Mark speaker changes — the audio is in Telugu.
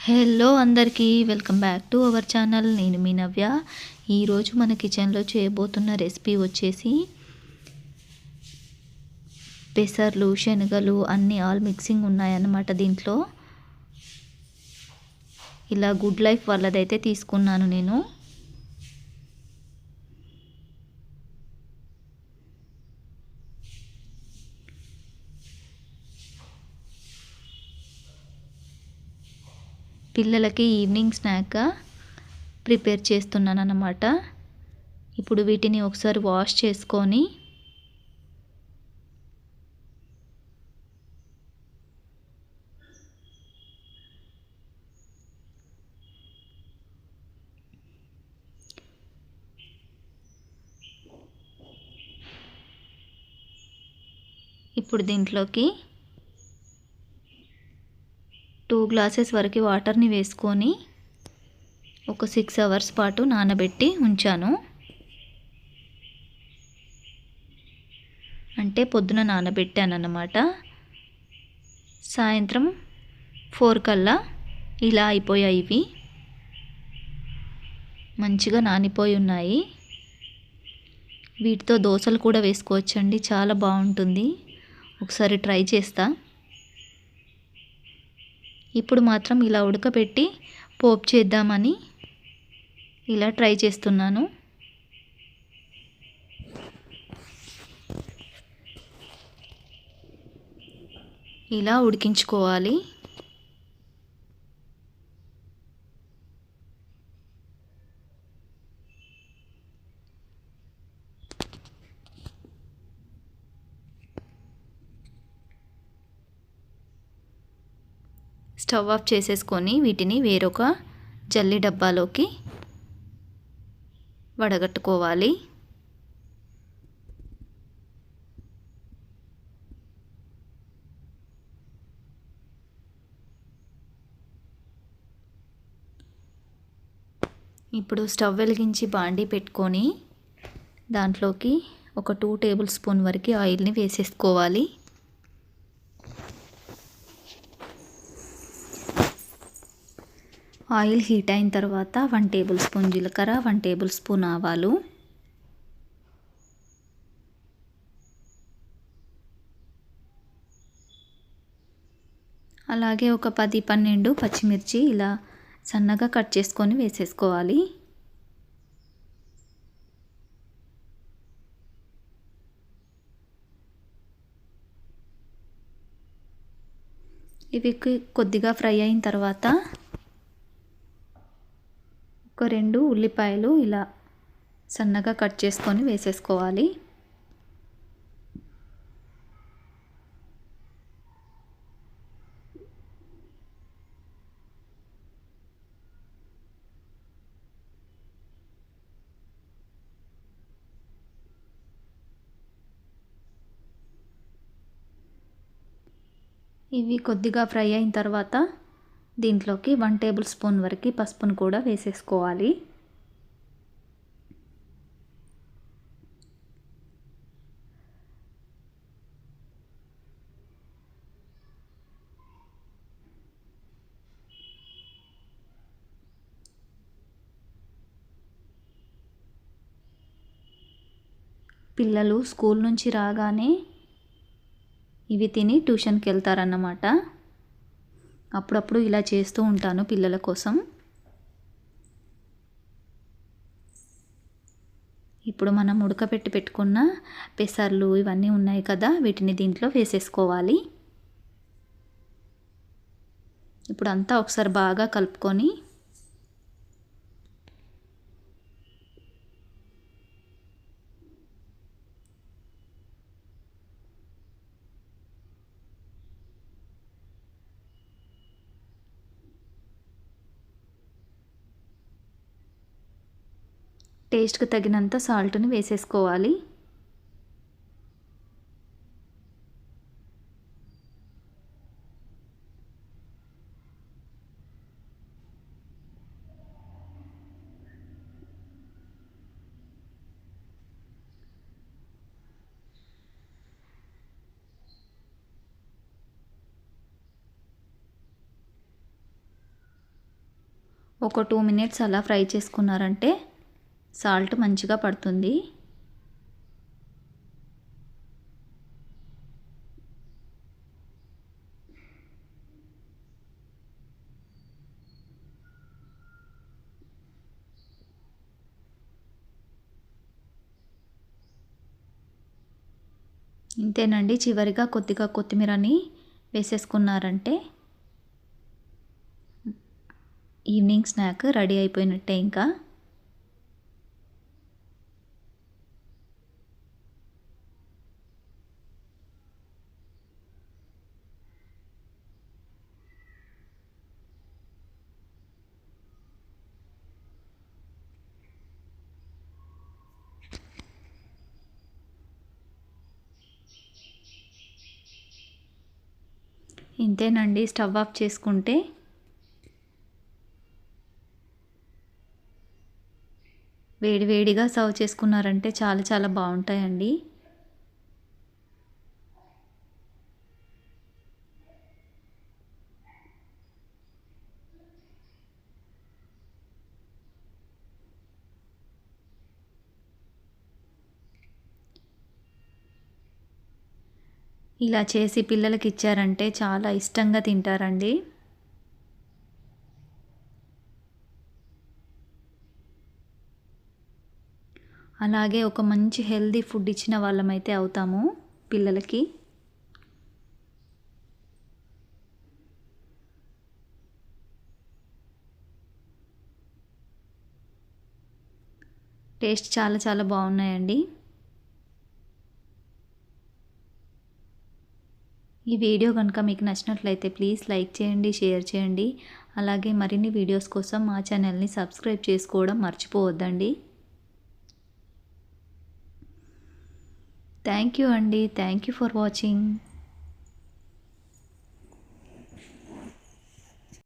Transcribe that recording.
Speaker 1: హలో అందరికీ welcome back to our channel. నేను మీ నవ్య. ఈరోజు మన కిచెన్లో చేయబోతున్న రెసిపీ వచ్చేసి పెసర్లు శనగలు అన్నీ ఆల్ మిక్సింగ్ ఉన్నాయన్నమాట. దీంట్లో ఇలా గుడ్ లైఫ్ వాళ్ళదైతే తీసుకున్నాను నేను. పిల్లలకి ఈవినింగ్ స్నాక్గా ప్రిపేర్ చేస్తున్నాను అన్నమాట. ఇప్పుడు వీటిని ఒకసారి వాష్ చేసుకొని ఇప్పుడు దీంట్లోకి 2 గ్లాసెస్ వరకు వాటర్ని వేసుకొని ఒక 6 అవర్స్ పాటు నానబెట్టి ఉంచాను. అంటే పొద్దున నానబెట్టాను అన్నమాట. సాయంత్రం 4 కల్లా ఇలా అయిపోయాయి. ఇవి మంచిగా నానిపోయి ఉన్నాయి. వీటితో దోశలు కూడా వేసుకోవచ్చండి, చాలా బాగుంటుంది. ఒకసారి ట్రై చేస్తా. ఇప్పుడు మాత్రం ఇలా ఉడకబెట్టి పోపు చేద్దామని ఇలా ట్రై చేస్తున్నాను. ఇలా ఉడికించుకోవాలి. స్టవ్ ఆఫ్ చేసేసుకొని వీటిని వేరొక జల్లి డబ్బాలోకి వడగట్టుకోవాలి. ఇప్పుడు స్టవ్ వెలిగించి బాండీ పెట్టుకొని దాంట్లోకి ఒక 2 టేబుల్ స్పూన్ వరకు ఆయిల్ని వేసేసుకోవాలి. ఆయిల్ హీట్ అయిన తర్వాత 1 టేబుల్ స్పూన్ జీలకర్ర, 1 టేబుల్ స్పూన్ ఆవాలు, అలాగే ఒక 10-12 పచ్చిమిర్చి ఇలా సన్నగా కట్ చేసుకొని వేసేసుకోవాలి. ఇవి కొద్దిగా ఫ్రై అయిన తర్వాత ఒక 2 ఉల్లిపాయలు ఇలా సన్నగా కట్ చేసుకొని వేసేసుకోవాలి. ఇవి కొద్దిగా ఫ్రై అయిన తర్వాత దీంట్లోకి 1 టేబుల్ స్పూన్ వరకు పసుపును కూడా వేసేసుకోవాలి. పిల్లలు స్కూల్ నుంచి రాగానే ఇవి తిని ట్యూషన్కి వెళ్తారన్నమాట. అప్పుడప్పుడు ఇలా చేస్తూ ఉంటాను పిల్లల కోసం. ఇప్పుడు మనం ఉడకపెట్టి పెట్టుకున్న పెసర్లు ఇవన్నీ ఉన్నాయి కదా, వీటిని దీంట్లో వేసేసుకోవాలి. ఇప్పుడు అంతా ఒకసారి బాగా కలుపుకొని టేస్ట్కి తగినంత సాల్ట్ని వేసేసుకోవాలి. ఒక 2 మినిట్స్ అలా ఫ్రై చేసుకున్నారంటే సాల్ట్ మంచిగా పడుతుంది. ఇంతేనండి. చివరిగా కొద్దిగా కొత్తిమీరని వేసేసుకున్నారంటే ఈవినింగ్ స్నాక్ రెడీ అయిపోయినట్టే ఇంకా. ఇంతేనండి. స్టవ్ ఆఫ్ చేసుకుంటే వేడి వేడిగా సర్వ్ చేసుకున్నారంటే చాలా చాలా బాగుంటాయండి. ఇలా చేసి పిల్లలకి ఇచ్చారంటే చాలా ఇష్టంగా తింటారండి. అలాగే ఒక మంచి హెల్తీ ఫుడ్ ఇచ్చిన వాళ్ళమైతే అవుతాము పిల్లలకి. టేస్ట్ చాలా చాలా బాగున్నాయండి. ఈ వీడియో కనుక మీకు నచ్చినట్లయితే ప్లీజ్ లైక్ చేయండి, షేర్ చేయండి. అలాగే మరిన్ని వీడియోస్ కోసం మా ఛానల్ని సబ్స్క్రైబ్ చేసుకోవడం మర్చిపోవద్దండి. థ్యాంక్ యూ అండి. Thank you for watching.